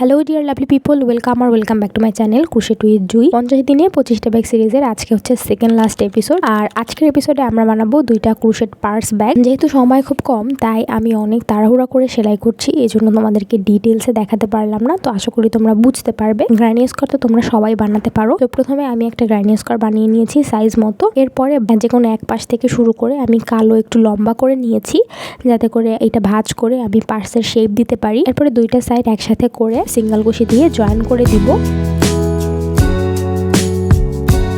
Hello dear lovely people, welcome back to my channel crochet with Jui. 50 দিনে 25টা bag সিরিজের আজকে হচ্ছে সেকেন্ড লাস্ট এপিসোড। আর আজকের এপিসোডে আমরা বানাবো 2টা ক্রোশেট পার্স ব্যাগ। যেহেতু সময় খুব কম তাই আমি অনেক তাড়াহুড়া করে সেলাই করছি, এই জন্য তোমাদেরকে ডিটেলসে দেখাতে পারলাম না। তো আশা করি তোমরা বুঝতে পারবে। গ্রাইনি স্কার্ট তো তোমরা সবাই বানাতে পারো। তো প্রথমে আমি একটা গ্রাইনি স্কার্ট বানিয়ে নিয়েছি সাইজ মতো। এরপরে যে কোনো এক পাশ থেকে শুরু করে আমি কালো একটু লম্বা করে নিয়েছি, যাতে করে এটা ভাঁজ করে আমি পার্সের শেপ দিতে পারি। এরপরে 2টা সাইড একসাথে করে সিঙ্গেল কুশি দিয়ে জয়েন করে দিব।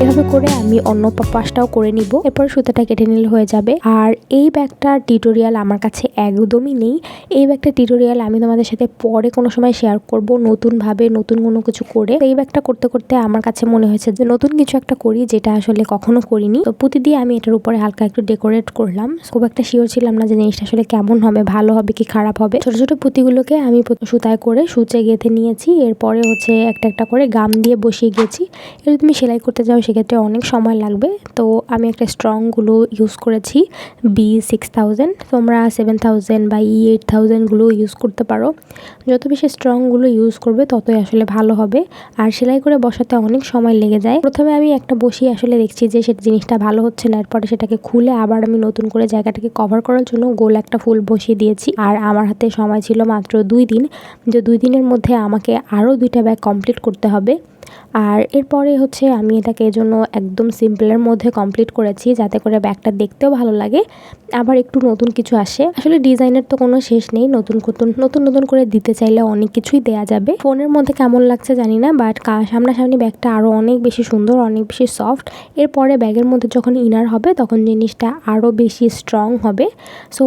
এভাবে করে আমি অন্য পাশটাও করে নিব। এরপর সুতাটা কেটে নিলে হয়ে যাবে। আর এই ব্যাগটার টিউটোরিয়াল আমার কাছে একদমই নেই। এই ব্যাগটার টিউটোরিয়াল আমি তোমাদের সাথে পরে কোনো সময় শেয়ার করব, নতুনভাবে নতুন কোনো কিছু করে। এই ব্যাগটা করতে করতে আমার কাছে মনে হয়েছে যে নতুন কিছু একটা করি, যেটা আসলে কখনো করিনি। তো পুঁতি দিয়ে আমি এটার উপরে হালকা একটু ডেকোরেট করলাম। খুব একটা শিওর ছিলাম না যে জিনিসটা আসলে কেমন হবে, ভালো হবে কি খারাপ হবে। ছোট ছোট পুঁতিগুলোকে আমি সুতায় করে সূচে গেঁথে নিয়েছি। এরপরে হচ্ছে একটা একটা করে গাম দিয়ে বসিয়ে গেছি। যদি তুমি সেলাই করতে যাও সেক্ষেত্রে অনেক সময় লাগবে। তো আমি একটা স্ট্রংগুলো ইউজ করেছি B6000, তোমরা 7000 বা E8000গুলো ইউজ করতে পারো। যত বেশি স্ট্রংগুলো ইউজ করবে ততই আসলে ভালো হবে। আর সেলাই করে বসাতে অনেক সময় লেগে যায়। প্রথমে আমি একটা বসিয়ে আসলে দেখছি যে সেটা জিনিসটা ভালো হচ্ছে না। এরপরে সেটাকে খুলে আবার আমি নতুন করে জায়গাটাকে কভার করার জন্য গোল একটা ফুল বসিয়ে দিয়েছি। আর আমার হাতে সময় ছিল মাত্র 2 দিন, যে 2 দিনের মধ্যে আমাকে আরও 2টা ব্যাগ কমপ্লিট করতে হবে। আর এরপরে হচ্ছে আমি এটাকে এজন্য একদম সিম্পলের মধ্যে কমপ্লিট করেছি, যাতে করে ব্যাগটা দেখতেও ভালো লাগে, আবার একটু নতুন কিছু আসে। আসলে ডিজাইনের তো কোনো শেষ নেই, নতুন করে দিতে চাইলে অনেক কিছুই দেয়া যাবে। ফোনের মধ্যে কেমন লাগছে জানি না, বাট সামনাসামনি ব্যাগটা আরও অনেক বেশি সুন্দর, অনেক বেশি সফট। এরপরে ব্যাগের মধ্যে যখন ইনার হবে তখন জিনিসটা আরও বেশি স্ট্রং হবে। সো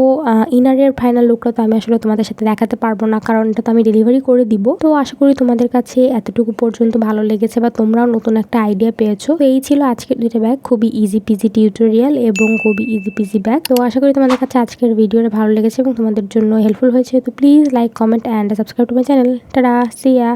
ইনারের ফাইনাল লুকটা তো আমি আসলে তোমাদের সাথে দেখাতে পারবো না, কারণ এটা তো আমি ডেলিভারি করে দিব। তো আশা করি তোমাদের কাছে এতটুকু পর্যন্ত ভালো লেগেছে বা তোমরাও নতুন একটা আইডিয়া পেয়েছো। তো এই ছিল আজকের 2টা ব্যাগ, খুবই ইজি পিজি টিউটোরিয়াল এবং খুবই ইজি পিজি ব্যাগ। তো আশা করি তোমাদের কাছে আজকের ভিডিওটা ভালো লেগেছে এবং তোমাদের জন্য হেল্পফুল হয়েছে। তো please like, comment and subscribe to my channel. Tata, see yeah.